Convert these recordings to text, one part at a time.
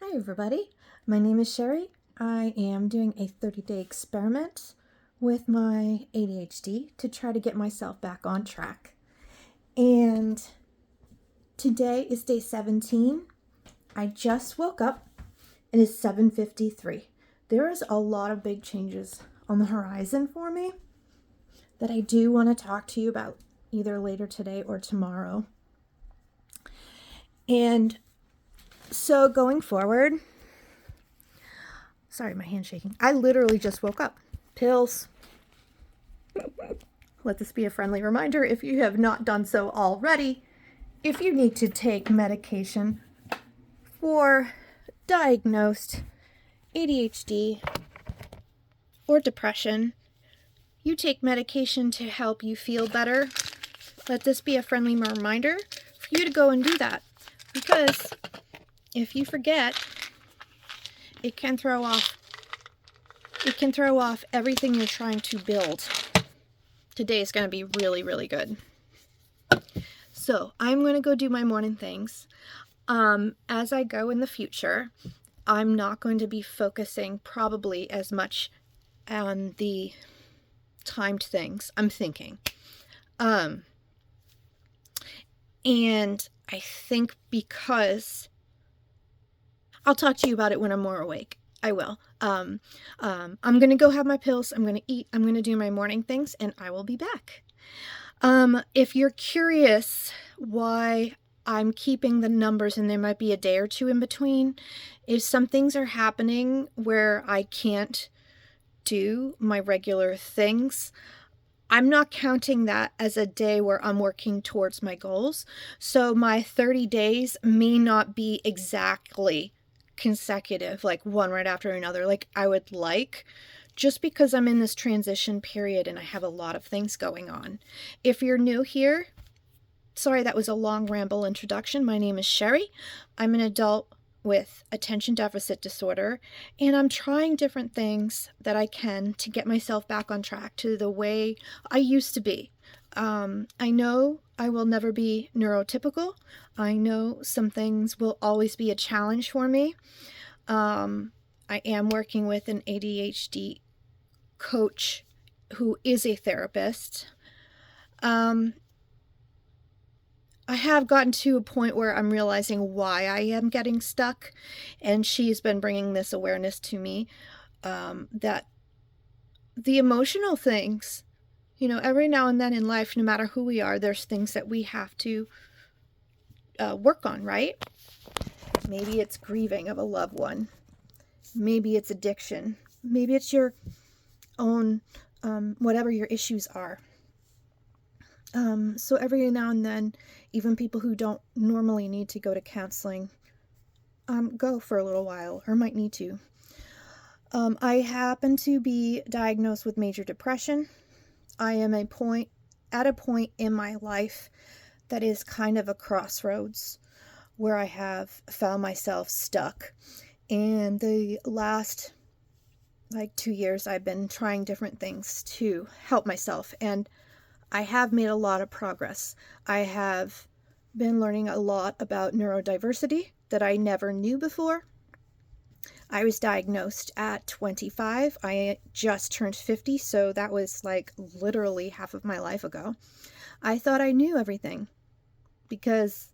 Hi everybody, my name is Sheri. I am doing a 30-day experiment with my ADHD to try to get myself back on track. And today is day 17. I just woke up and it's 7:53. There is a lot of big changes on the horizon for me that I do want to talk to you about either later today or tomorrow. And so going forward, sorry, my hand's shaking. I literally just woke up. Pills. Let this be a friendly reminder if you have not done so already. If you need to take medication for diagnosed ADHD or depression, you take medication to help you feel better. Let this be a friendly reminder for you to go and do that. Because if you forget, it can throw off everything you're trying to build. Today is going to be really, really good. So I'm going to go do my morning things. As I go in the future, I'm not going to be focusing probably as much on the timed things, I'm thinking. And I think because I'll talk to you about it when I'm more awake. I will. I'm going to go have my pills. I'm going to eat. I'm going to do my morning things, and I will be back. If you're curious why I'm keeping the numbers and there might be a day or two in between, if some things are happening where I can't do my regular things, I'm not counting that as a day where I'm working towards my goals. So my 30 days may not be exactly consecutive, like one right after another, like I would like, just because I'm in this transition period and I have a lot of things going on. If you're new here, sorry that was a long ramble introduction. My name is Sheri. I'm an adult with attention deficit disorder, and I'm trying different things that I can to get myself back on track to the way I used to be. I know I will never be neurotypical. I know some things will always be a challenge for me. I am working with an ADHD coach who is a therapist. I have gotten to a point where I'm realizing why I am getting stuck, and she's been bringing this awareness to me, that the emotional things, every now and then in life, no matter who we are, there's things that we have to work on, right? Maybe it's grieving of a loved one. Maybe it's addiction. Maybe it's your own, whatever your issues are. So every now and then, even people who don't normally need to go to counseling, go for a little while, or might need to. I happen to be diagnosed with major depression. I am at a point in my life that is kind of a crossroads where I have found myself stuck. And the last 2 years, I've been trying different things to help myself, and I have made a lot of progress. I have been learning a lot about neurodiversity that I never knew before. I was diagnosed at 25. I just turned 50, so that was literally half of my life ago. I thought I knew everything because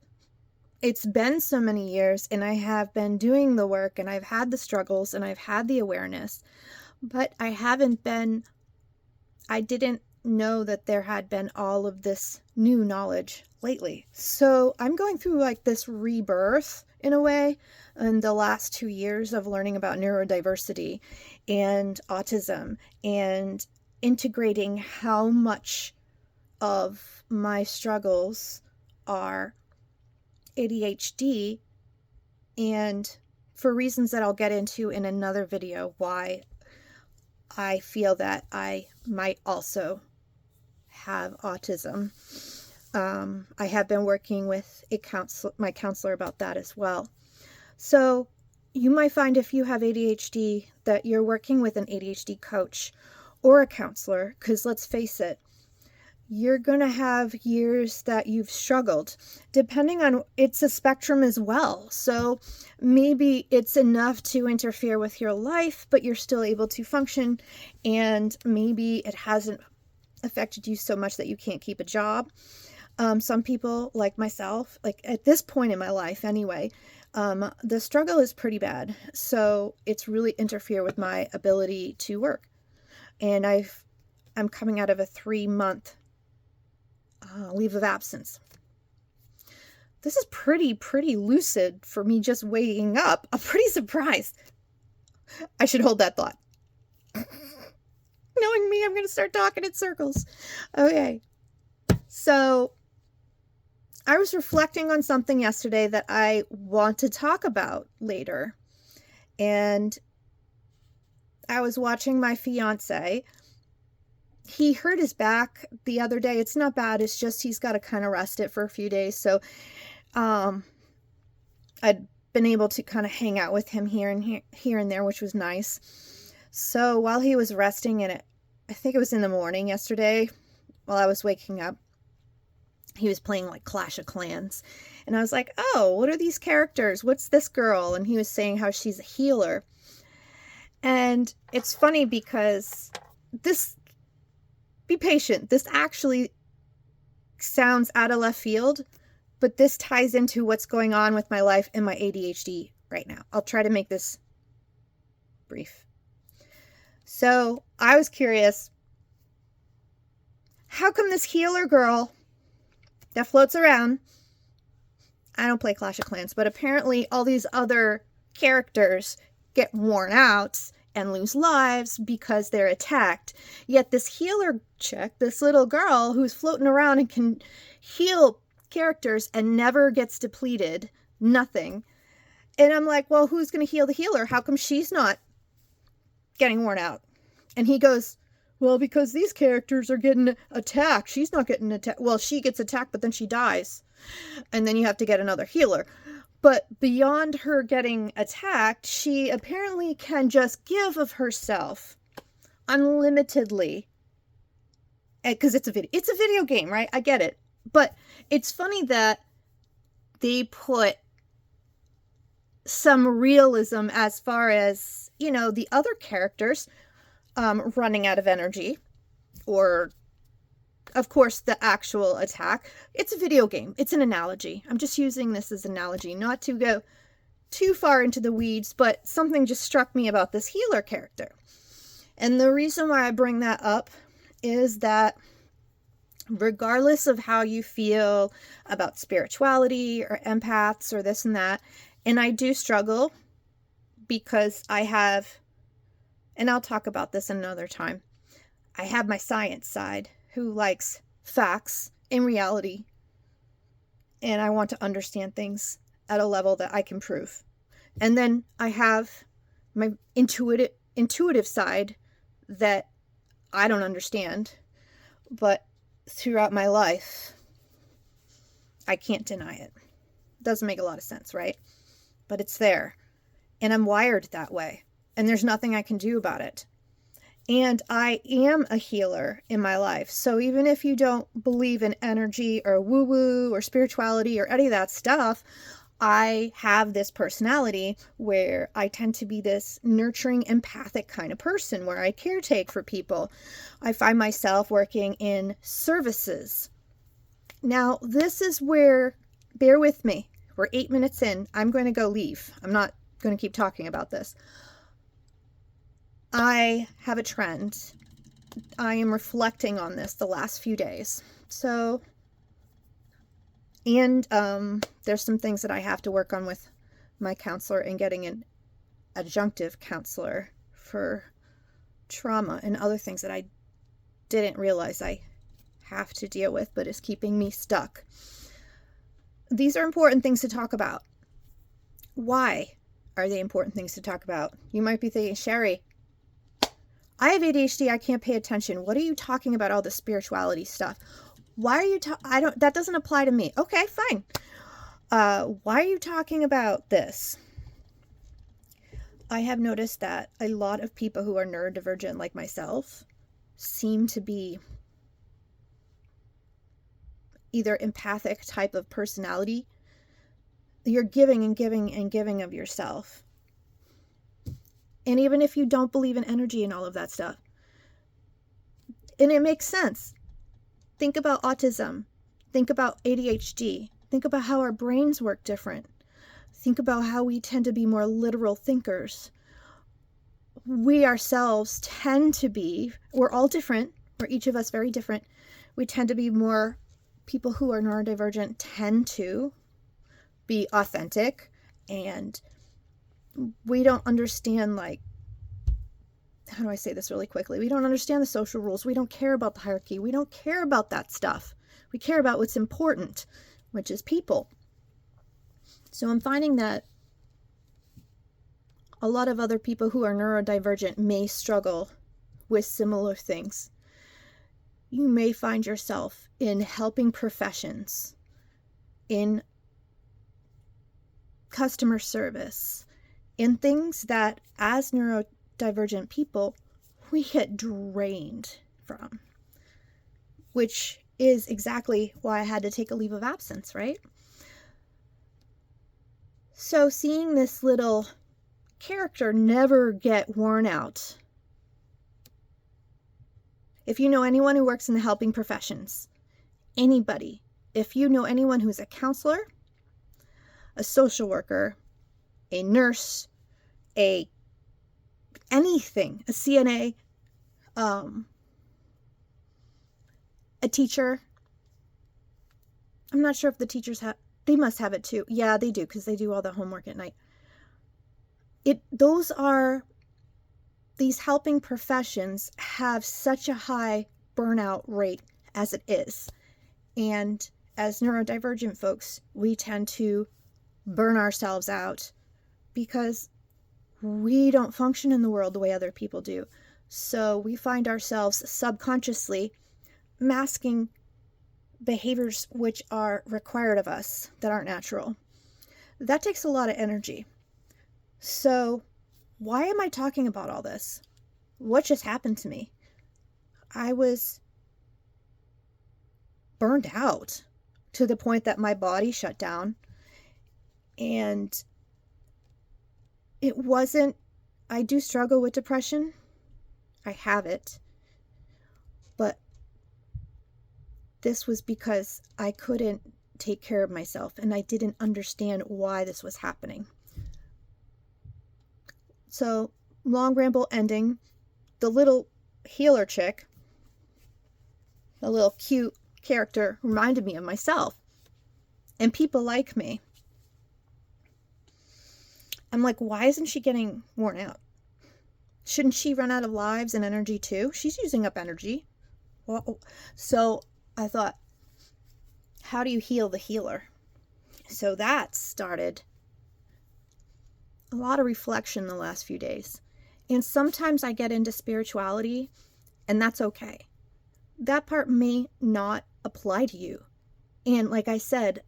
it's been so many years, and I have been doing the work, and I've had the struggles, and I've had the awareness, but I didn't know that there had been all of this new knowledge lately. So I'm going through this rebirth in a way in the last 2 years of learning about neurodiversity and autism, and integrating how much of my struggles are ADHD, and for reasons that I'll get into in another video, why I feel that I might also have autism. I have been working with my counselor about that as well. So you might find, if you have ADHD, that you're working with an ADHD coach or a counselor, because let's face it, you're going to have years that you've struggled. Depending on, it's a spectrum as well. So maybe it's enough to interfere with your life, but you're still able to function. And maybe it hasn't affected you so much that you can't keep a job. Some people, like myself, like at this point in my life anyway, the struggle is pretty bad. So it's really interfered with my ability to work. And I'm coming out of a 3-month leave of absence. This is pretty lucid for me just waking up. I'm pretty surprised. I should hold that thought. Knowing me, I'm going to start talking in circles. Okay. So I was reflecting on something yesterday that I want to talk about later. And I was watching my fiance. He hurt his back the other day. It's not bad. It's just he's got to kind of rest it for a few days. So I'd been able to kind of hang out with him here and there, which was nice. So while he was resting in it, I think it was in the morning yesterday, while I was waking up, he was playing like Clash of Clans. And I was like, oh, what are these characters? What's this girl? And he was saying how she's a healer. And it's funny because be patient. This actually sounds out of left field, but this ties into what's going on with my life and my ADHD right now. I'll try to make this brief. So I was curious, how come this healer girl that floats around, I don't play Clash of Clans, but apparently all these other characters get worn out and lose lives because they're attacked. Yet this healer chick, this little girl who's floating around and can heal characters and never gets depleted, nothing. And I'm like, well, who's going to heal the healer? How come she's not getting worn out? And he goes, well, because these characters are getting attacked. She's not getting attacked. Well, she gets attacked, but then she dies. And then you have to get another healer. But beyond her getting attacked, she apparently can just give of herself unlimitedly. Because it's a video game, right? I get it. But it's funny that they put some realism as far as, the other characters running out of energy, or of course the actual attack. It's a video game. It's an analogy. I'm just using this as an analogy, not to go too far into the weeds, but something just struck me about this healer character. And the reason why I bring that up is that regardless of how you feel about spirituality or empaths or this and that, and I do struggle because I have, and I'll talk about this another time, I have my science side who likes facts and reality, and I want to understand things at a level that I can prove. And then I have my intuitive side that I don't understand, but throughout my life, I can't deny it. Doesn't make a lot of sense, right? But it's there. And I'm wired that way. And there's nothing I can do about it. And I am a healer in my life. So even if you don't believe in energy or woo-woo or spirituality or any of that stuff, I have this personality where I tend to be this nurturing, empathic kind of person where I caretake for people. I find myself working in services. Now, this is where, bear with me, we're 8 minutes in. I'm going to go leave. I'm not going to keep talking about this. I have a trend. I am reflecting on this the last few days. So, and there's some things that I have to work on with my counselor and getting an adjunctive counselor for trauma and other things that I didn't realize I have to deal with, but is keeping me stuck. These are important things to talk about. Why are they important things to talk about? You might be thinking, Sheri, I have ADHD, I can't pay attention. What are you talking about, all the spirituality stuff? Why are you that doesn't apply to me. Okay, fine. Why are you talking about this? I have noticed that a lot of people who are neurodivergent like myself seem to be either empathic type of personality, you're giving and giving and giving of yourself. And even if you don't believe in energy and all of that stuff, and it makes sense. Think about autism. Think about ADHD. Think about how our brains work different. Think about how we tend to be more literal thinkers. We ourselves tend to be, we're all different. We're each of us very different. We tend to be more, people who are neurodivergent tend to be authentic, and we don't understand, like, how do I say this really quickly? We don't understand the social rules. We don't care about the hierarchy. We don't care about that stuff. We care about what's important, which is people. So I'm finding that a lot of other people who are neurodivergent may struggle with similar things. You may find yourself in helping professions, in customer service, in things that as neurodivergent people, we get drained from, which is exactly why I had to take a leave of absence, right? So seeing this little character never get worn out. If you know anyone who works in the helping professions, anybody, if you know anyone who's a counselor, a social worker, a nurse, anything, a CNA, a teacher. I'm not sure if the teachers they must have it too. Yeah, they do, because they do all the homework at night. These helping professions have such a high burnout rate as it is. And as neurodivergent folks, we tend to burn ourselves out because we don't function in the world the way other people do. So we find ourselves subconsciously masking behaviors which are required of us that aren't natural. That takes a lot of energy. So why am I talking about all this? What just happened to me? I was burned out to the point that my body shut down. And it wasn't, I do struggle with depression. I have it. But this was because I couldn't take care of myself, and I didn't understand why this was happening. So, long ramble ending, the little healer chick, the little cute character, reminded me of myself and people like me. I'm like, why isn't she getting worn out? Shouldn't she run out of lives and energy too? She's using up energy. So I thought, how do you heal the healer? So that started a lot of reflection the last few days. And sometimes I get into spirituality, and that's okay. That part may not apply to you. And like I said,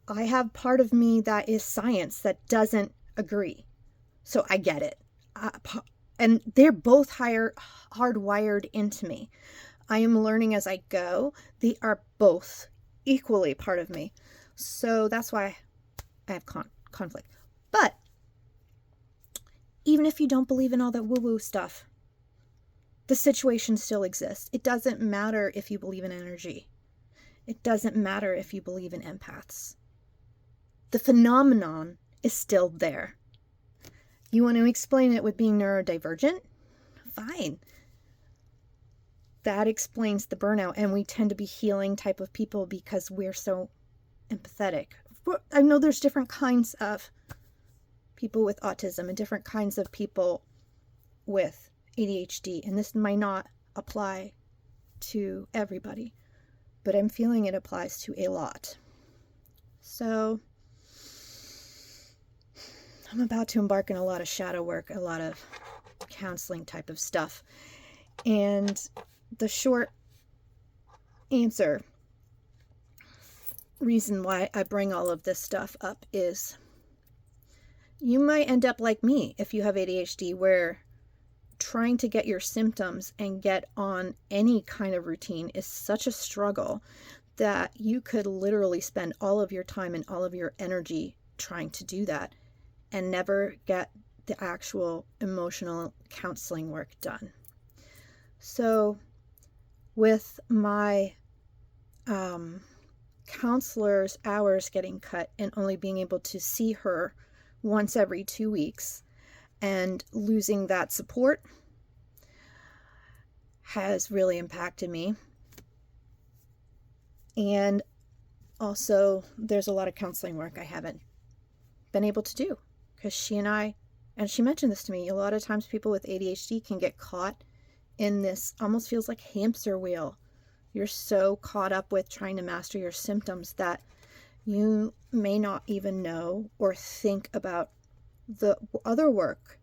I have part of me that is science that doesn't agree. So I get it. And they're both hardwired into me. I am learning as I go. They are both equally part of me. So that's why I have conflict. But even if you don't believe in all that woo-woo stuff, the situation still exists. It doesn't matter if you believe in energy. It doesn't matter if you believe in empaths. The phenomenon is still there. You want to explain it with being neurodivergent? Fine. That explains the burnout, and we tend to be healing type of people because we're so empathetic. I know there's different kinds of people with autism and different kinds of people with ADHD, and this might not apply to everybody, but I'm feeling it applies to a lot. So I'm about to embark on a lot of shadow work, a lot of counseling type of stuff. And the short answer, reason why I bring all of this stuff up is you might end up like me if you have ADHD, where trying to get your symptoms and get on any kind of routine is such a struggle that you could literally spend all of your time and all of your energy trying to do that and never get the actual emotional counseling work done. So with my counselor's hours getting cut and only being able to see her once every 2 weeks and losing that support has really impacted me. And also, there's a lot of counseling work I haven't been able to do because she mentioned this to me, a lot of times people with ADHD can get caught in this almost feels like hamster wheel. You're so caught up with trying to master your symptoms that you may not even know or think about the other work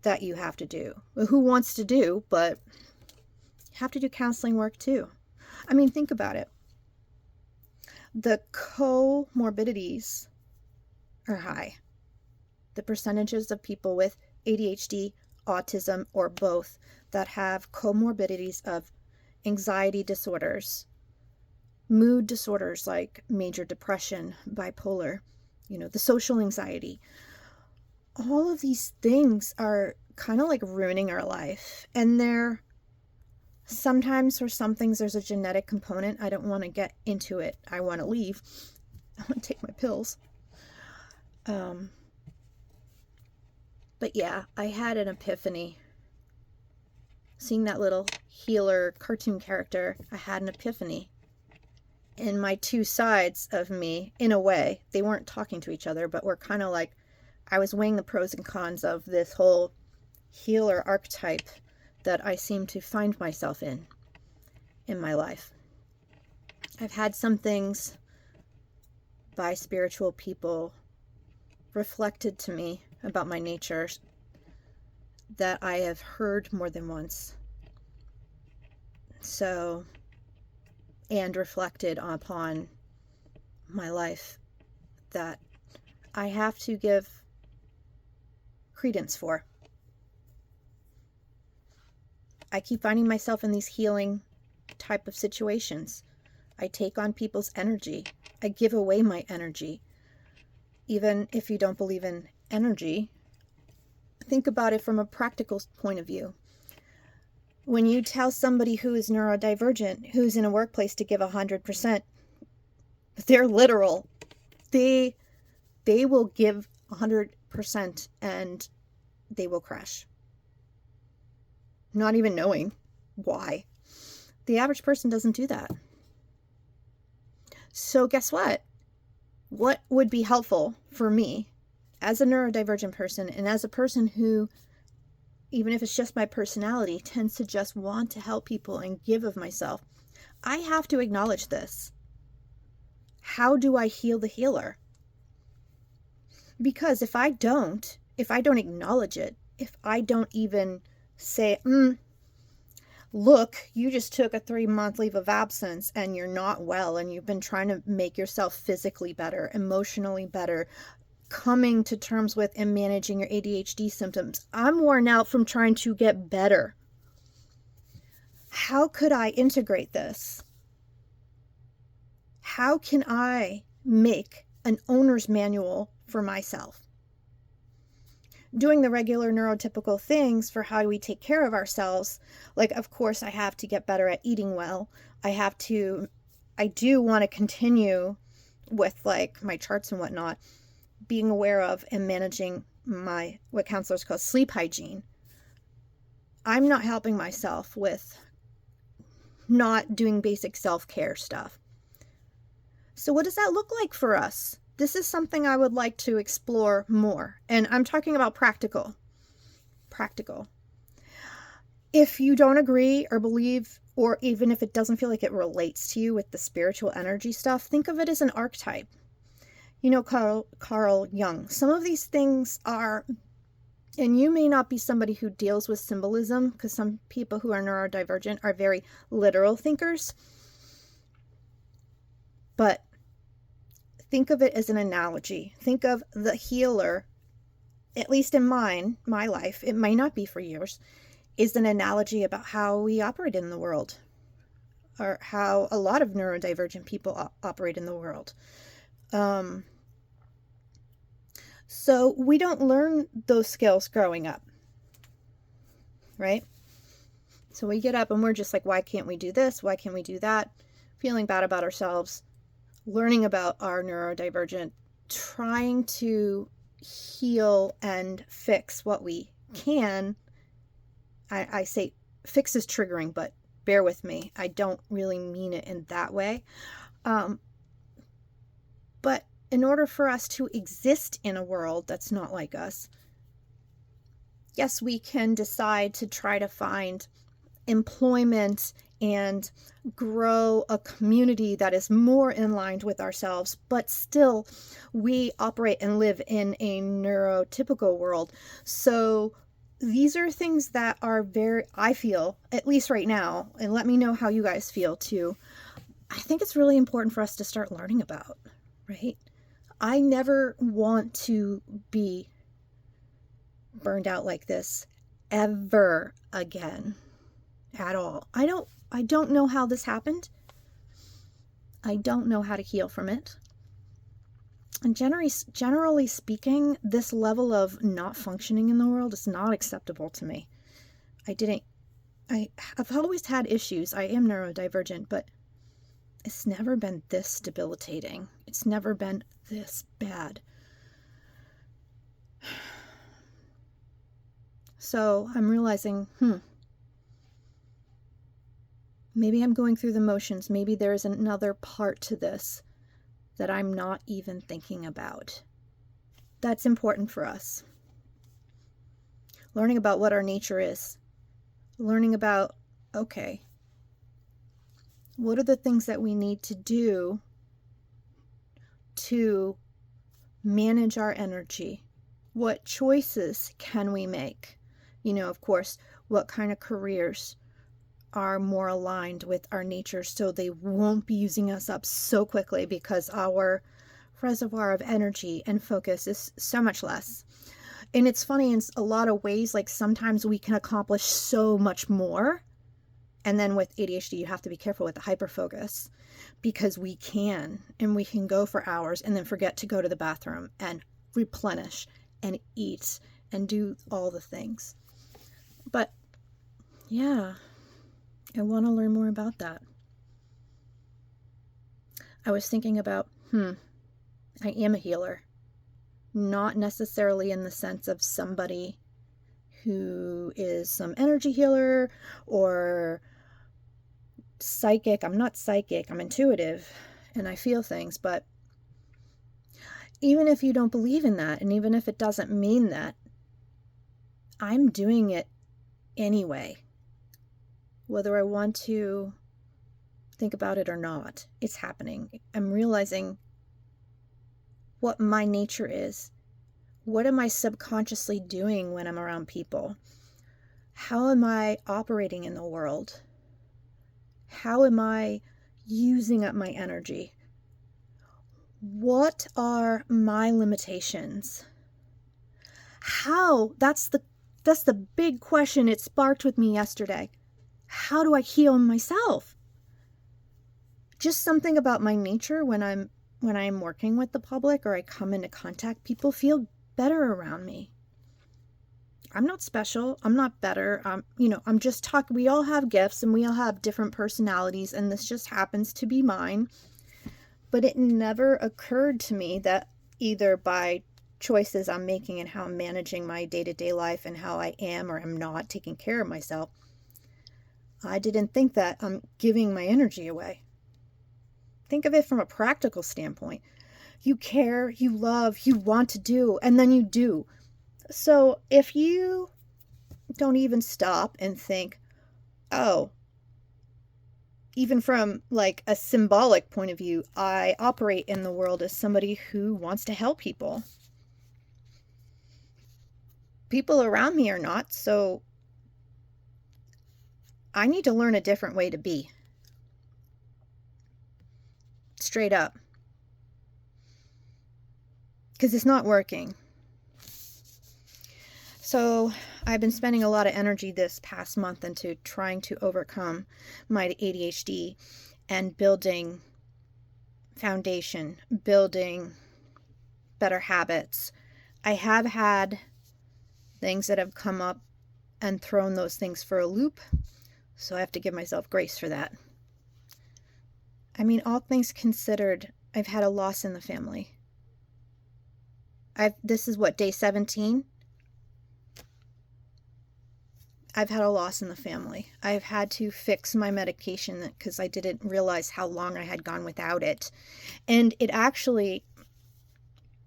that you have to do. Who wants to do, but you have to do counseling work too. I mean, think about it. The comorbidities are high. The percentages of people with ADHD, autism, or both that have comorbidities of anxiety disorders, mood disorders like major depression, bipolar, the social anxiety. All of these things are kind of like ruining our life. And sometimes for some things there's a genetic component. I don't want to get into it. I want to leave. I want to take my pills. But yeah, I had an epiphany. Seeing that little healer cartoon character, I had an epiphany. And my two sides of me, in a way, they weren't talking to each other, but were kind of like, I was weighing the pros and cons of this whole healer archetype that I seem to find myself in my life. I've had some things by spiritual people reflected to me about my nature that I have heard more than once. So, and reflected upon my life that I have to give credence for. I keep finding myself in these healing type of situations. I take on people's energy. I give away my energy. Even if you don't believe in energy, think about it from a practical point of view. When you tell somebody who is neurodivergent, who's in a workplace to give 100%, they're literal. They will give 100% and they will crash. Not even knowing why. The average person doesn't do that. So guess what? What would be helpful for me as a neurodivergent person and as a person who, even if it's just my personality, tends to just want to help people and give of myself? I have to acknowledge this. How do I heal the healer? Because if I don't acknowledge it, if I don't even say, look, you just took a 3-month leave of absence and you're not well and you've been trying to make yourself physically better, emotionally better, coming to terms with and managing your ADHD symptoms. I'm worn out from trying to get better. How could I integrate this? How can I make an owner's manual for myself? Doing the regular neurotypical things for how we take care of ourselves. Like, of course, I have to get better at eating well. I do want to continue with like my charts and whatnot, being aware of and managing my, what counselors call sleep hygiene. I'm not helping myself with not doing basic self-care stuff. So what does that look like for us? This is something I would like to explore more. And I'm talking about practical. If you don't agree or believe, or even if it doesn't feel like it relates to you with the spiritual energy stuff, think of it as an archetype. Carl Jung. Some of these things are, and you may not be somebody who deals with symbolism, because some people who are neurodivergent are very literal thinkers. But think of it as an analogy. Think of the healer, at least in my life, it might not be for yours, is an analogy about how we operate in the world. or how a lot of neurodivergent people operate in the world. So we don't learn those skills growing up, right? So we get up and we're just like, why can't we do this? Why can't we do that? Feeling bad about ourselves, learning about our neurodivergent, trying to heal and fix what we can. I say fix is triggering, but bear with me. I don't really mean it in that way. But in order for us to exist in a world that's not like us, yes, we can decide to try to find employment and grow a community that is more in line with ourselves, but still we operate and live in a neurotypical world. So these are things that are very, I feel, at least right now, and let me know how you guys feel too, I think it's really important for us to start learning about, right? I never want to be burned out like this ever again. At all. I don't know how this happened. I don't know how to heal from it. And generally speaking, this level of not functioning in the world is not acceptable to me. I've always had issues. I am neurodivergent, but it's never been this debilitating. It's never been this bad. So I'm realizing, maybe I'm going through the motions. Maybe there's another part to this that I'm not even thinking about. That's important for us. Learning about what our nature is. Learning about, okay, what are the things that we need to do to manage our energy? What choices can we make? Of course, what kind of careers are more aligned with our nature so they won't be using us up so quickly, because our reservoir of energy and focus is so much less. And it's funny, in a lot of ways, like sometimes we can accomplish so much more. And then with ADHD, you have to be careful with the hyperfocus, because we can go for hours and then forget to go to the bathroom and replenish and eat and do all the things. But yeah, I want to learn more about that. I was thinking about, I am a healer. Not necessarily in the sense of somebody who is some energy healer or psychic. I'm not psychic. I'm intuitive and I feel things. But even if you don't believe in that, and even if it doesn't mean that, I'm doing it anyway. Whether I want to think about it or not, it's happening. I'm realizing what my nature is. What am I subconsciously doing when I'm around people? How am I operating in the world? How am I using up my energy? What are my limitations? That's the big question it sparked with me yesterday. How do I heal myself? Just something about my nature when I'm working with the public or I come into contact, people feel better around me. I'm not special. I'm not better. I'm just talking. We all have gifts and we all have different personalities, and this just happens to be mine. But it never occurred to me that either by choices I'm making and how I'm managing my day-to-day life and how I am or am not taking care of myself, I didn't think that I'm giving my energy away. Think of it from a practical standpoint. You care, you love, you want to do, and then you do. So if you don't even stop and think, oh, even from like a symbolic point of view, I operate in the world as somebody who wants to help people. People around me are not, so I need to learn a different way to be. Straight up. Because it's not working. So I've been spending a lot of energy this past month into trying to overcome my ADHD and building foundation, building better habits. I have had things that have come up and thrown those things for a loop, so I have to give myself grace for that. I mean, all things considered, I've had a loss in the family. This is what, day 17? I've had a loss in the family. I've had to fix my medication because I didn't realize how long I had gone without it. And it actually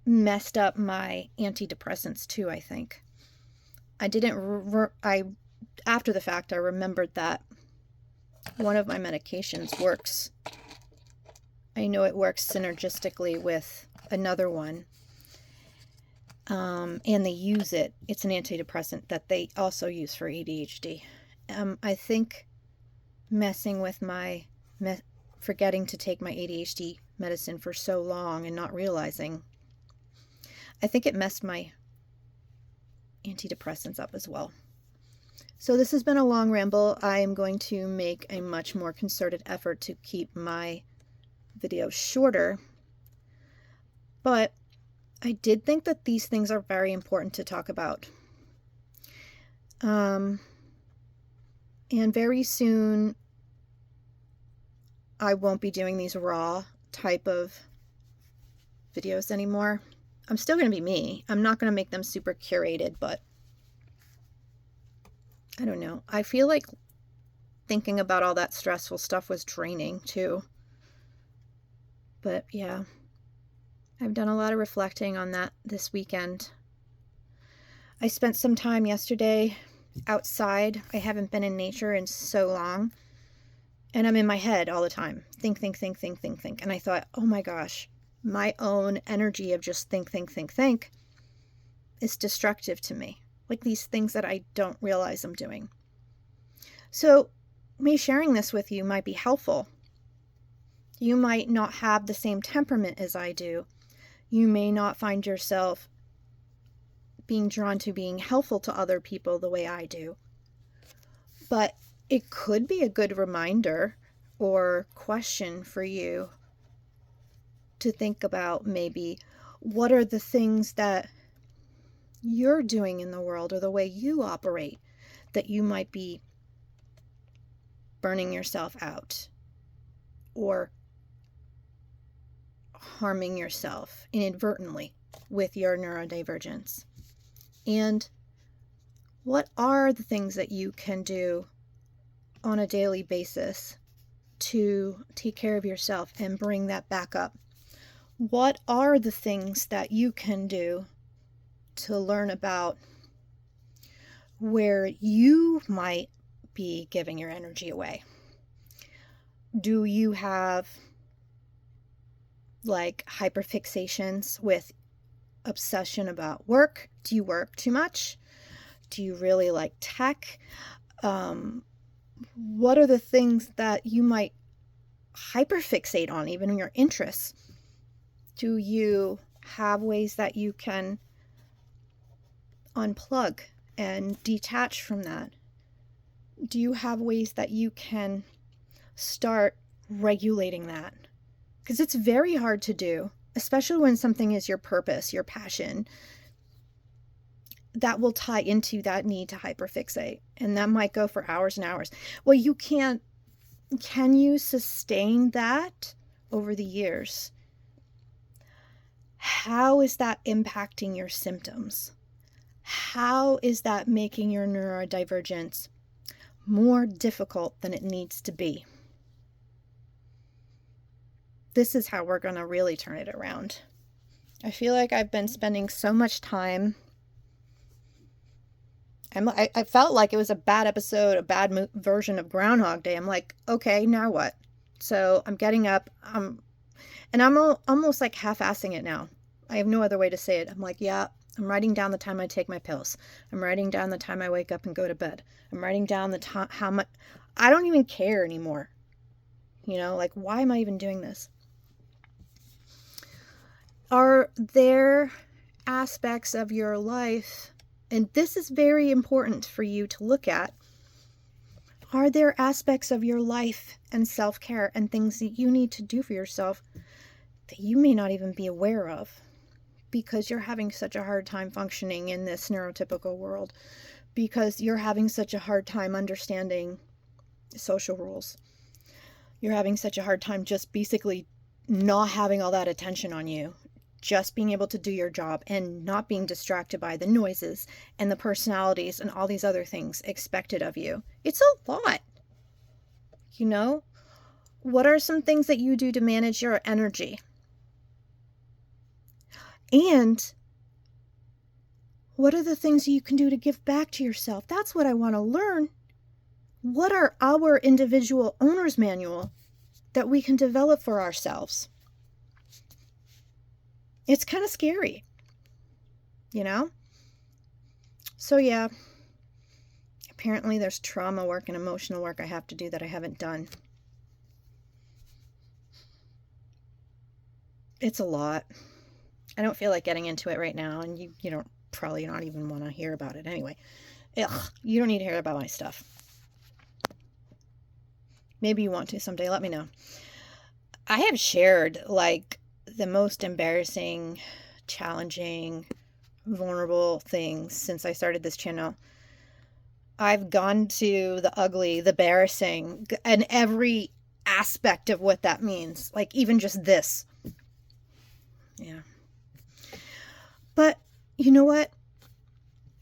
messed up my antidepressants too, I think. After the fact, I remembered that one of my medications works. I know it works synergistically with another one. And they use it. It's an antidepressant that they also use for ADHD. I think messing with forgetting to take my ADHD medicine for so long and not realizing, I think it messed my antidepressants up as well. So this has been a long ramble. I am going to make a much more concerted effort to keep my videos shorter. But I did think that these things are very important to talk about. And very soon, I won't be doing these raw type of videos anymore. I'm still going to be me. I'm not going to make them super curated, but I don't know. I feel like thinking about all that stressful stuff was draining too. But yeah. I've done a lot of reflecting on that this weekend. I spent some time yesterday outside. I haven't been in nature in so long. And I'm in my head all the time. Think. And I thought, oh my gosh, my own energy of just think is destructive to me. Like these things that I don't realize I'm doing. So me sharing this with you might be helpful. You might not have the same temperament as I do. You may not find yourself being drawn to being helpful to other people the way I do. But it could be a good reminder or question for you to think about maybe what are the things that you're doing in the world or the way you operate that you might be burning yourself out or harming yourself inadvertently with your neurodivergence. And what are the things that you can do on a daily basis to take care of yourself and bring that back up? What are the things that you can do to learn about where you might be giving your energy away? Do you have like hyperfixations with obsession about work? Do you work too much? Do you really like tech? What are the things that you might hyperfixate on, even in your interests? Do you have ways that you can unplug and detach from that? Do you have ways that you can start regulating that? Because it's very hard to do, especially when something is your purpose, your passion. That will tie into that need to hyperfixate. And that might go for hours and hours. Well, you can't. Can you sustain that over the years? How is that impacting your symptoms? How is that making your neurodivergence more difficult than it needs to be? This is how we're going to really turn it around. I feel like I've been spending so much time. I felt like it was a bad episode, a bad version of Groundhog Day. I'm like, okay, now what? So I'm getting up, and I'm almost like half-assing it now. I have no other way to say it. I'm like, yeah, I'm writing down the time I take my pills. I'm writing down the time I wake up and go to bed. I'm writing down the time, how much. I don't even care anymore. You know, like, why am I even doing this? Are there aspects of your life and this is very important for you to look at, are there aspects of your life and self-care and things that you need to do for yourself that you may not even be aware of because you're having such a hard time functioning in this neurotypical world, because you're having such a hard time understanding social rules. You're having such a hard time just basically not having all that attention on you, just being able to do your job and not being distracted by the noises and the personalities and all these other things expected of you. It's a lot. You know, what are some things that you do to manage your energy? And what are the things you can do to give back to yourself? That's what I want to learn. What are our individual owner's manual that we can develop for ourselves? It's kind of scary, you know? So yeah, apparently there's trauma work and emotional work I have to do that I haven't done. It's a lot. I don't feel like getting into it right now, and you don't probably not even want to hear about it anyway. Ugh, you don't need to hear about my stuff. Maybe you want to someday, let me know. I have shared like the most embarrassing, challenging, vulnerable things since I started this channel. I've gone to the ugly, the embarrassing, and every aspect of what that means. Like even just this. Yeah. But you know what?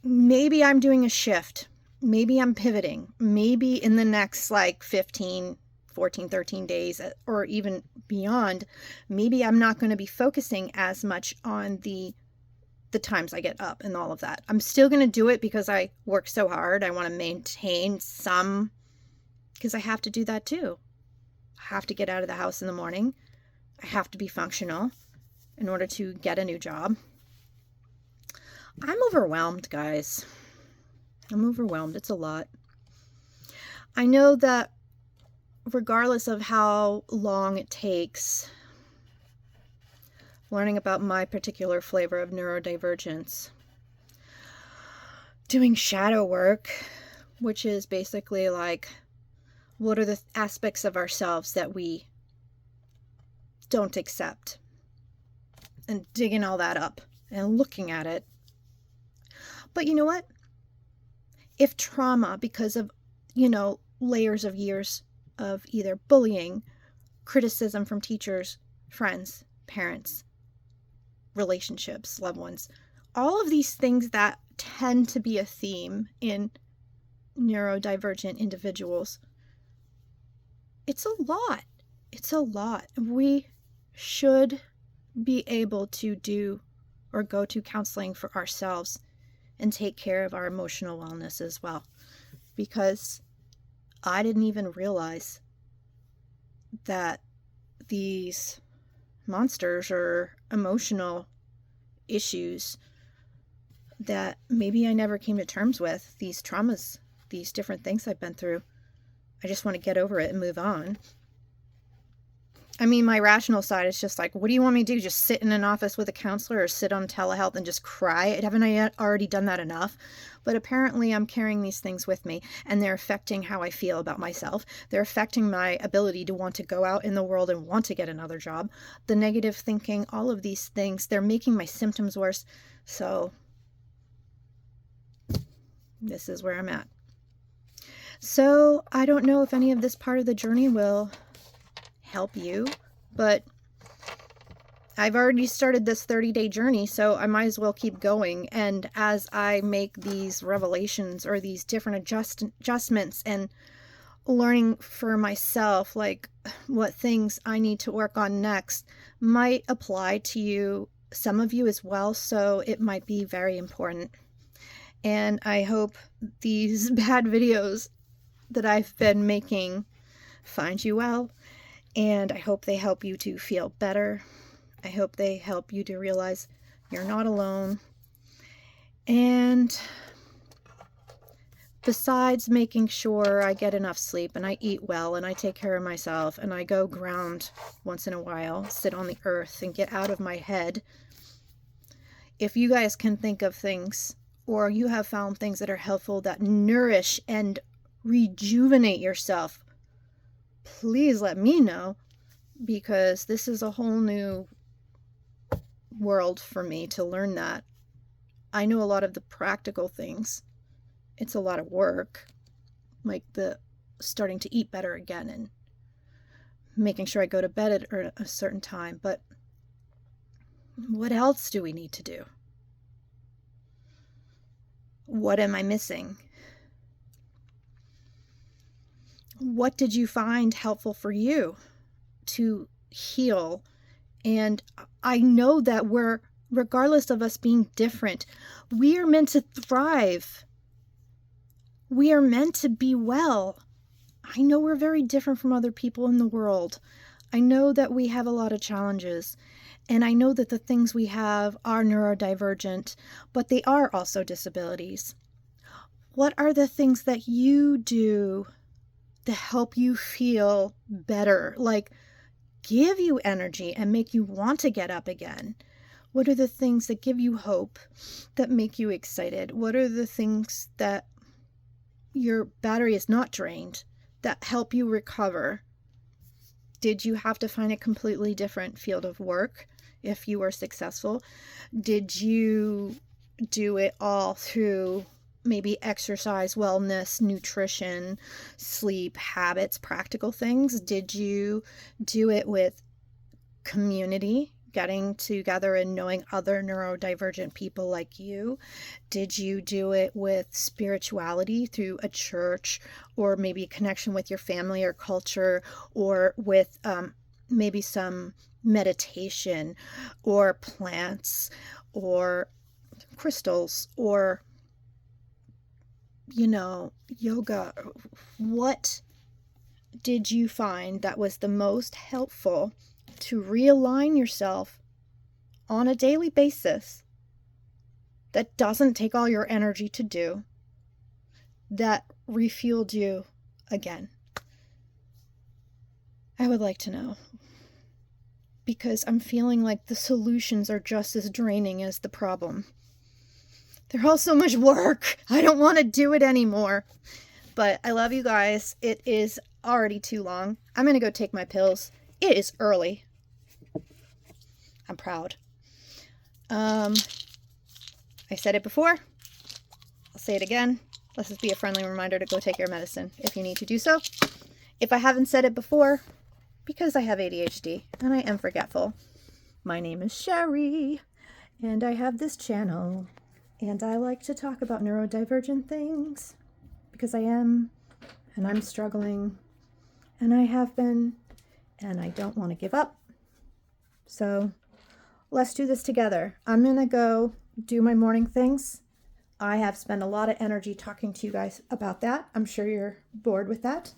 Maybe I'm doing a shift. Maybe I'm pivoting. Maybe in the next like 15, 14, 13 days or even beyond, maybe I'm not going to be focusing as much on the times I get up and all of that. I'm still going to do it because I work so hard. I want to maintain some, because I have to do that too. I have to get out of the house in the morning. I have to be functional in order to get a new job. I'm overwhelmed, guys. I'm overwhelmed. It's a lot. I know that regardless of how long it takes, learning about my particular flavor of neurodivergence, doing shadow work, which is basically like, what are the aspects of ourselves that we don't accept, and digging all that up and looking at it. But you know what? If trauma, because of, layers of years of either bullying, criticism from teachers, friends, parents, relationships, loved ones, all of these things that tend to be a theme in neurodivergent individuals, it's a lot. It's a lot. We should be able to do or go to counseling for ourselves and take care of our emotional wellness as well. Because I didn't even realize that these monsters or emotional issues that maybe I never came to terms with, these traumas, these different things I've been through. I just want to get over it and move on. I mean, my rational side is just like, what do you want me to do? Just sit in an office with a counselor or sit on telehealth and just cry? Haven't I already done that enough? But apparently I'm carrying these things with me, and they're affecting how I feel about myself. They're affecting my ability to want to go out in the world and want to get another job. The negative thinking, all of these things, they're making my symptoms worse. So this is where I'm at. So I don't know if any of this part of the journey will help you, but I've already started this 30-day journey, so I might as well keep going. And as I make these revelations or these different adjustments and learning for myself, like what things I need to work on next might apply to you, some of you as well, so it might be very important. And I hope these bad videos that I've been making find you well. And I hope they help you to feel better. I hope they help you to realize you're not alone. And besides making sure I get enough sleep and I eat well and I take care of myself and I go ground once in a while, sit on the earth and get out of my head, if you guys can think of things or you have found things that are helpful that nourish and rejuvenate yourself, please let me know, because this is a whole new world for me to learn that. I know a lot of the practical things. It's a lot of work, like the starting to eat better again and making sure I go to bed at a certain time. But what else do we need to do? What am I missing? What did you find helpful for you to heal? And I know that regardless of us being different, we are meant to thrive. We are meant to be well. I know we're very different from other people in the world. I know that we have a lot of challenges. And I know that the things we have are neurodivergent, but they are also disabilities. What are the things that you do to help you feel better? Like, give you energy and make you want to get up again? What are the things that give you hope, that make you excited? What are the things that your battery is not drained, that help you recover? Did you have to find a completely different field of work if you were successful? Did you do it all through maybe exercise, wellness, nutrition, sleep, habits, practical things? Did you do it with community, getting together and knowing other neurodivergent people like you? Did you do it with spirituality through a church, or maybe connection with your family or culture, or with maybe some meditation or plants or crystals, or yoga? What did you find that was the most helpful to realign yourself on a daily basis, that doesn't take all your energy to do, that refueled you again? I would like to know, because I'm feeling like the solutions are just as draining as the problem. They're all so much work. I don't want to do it anymore. But I love you guys. It is already too long. I'm going to go take my pills. It is early. I'm proud. I said it before. I'll say it again. Let's just be a friendly reminder to go take your medicine if you need to do so. If I haven't said it before, because I have ADHD and I am forgetful, my name is Sheri, and I have this channel, and I like to talk about neurodivergent things because I am, and I'm struggling, and I have been, and I don't want to give up. So let's do this together. I'm going to go do my morning things. I have spent a lot of energy talking to you guys about that. I'm sure you're bored with that.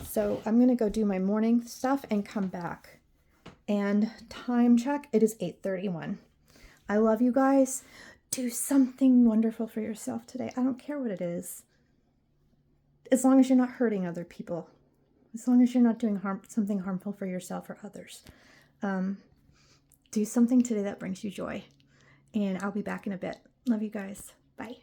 So I'm going to go do my morning stuff and come back. And time check, it is 8:31. I love you guys. Do something wonderful for yourself today. I don't care what it is. As long as you're not hurting other people. As long as you're not doing something harmful for yourself or others. Do something today that brings you joy. And I'll be back in a bit. Love you guys. Bye.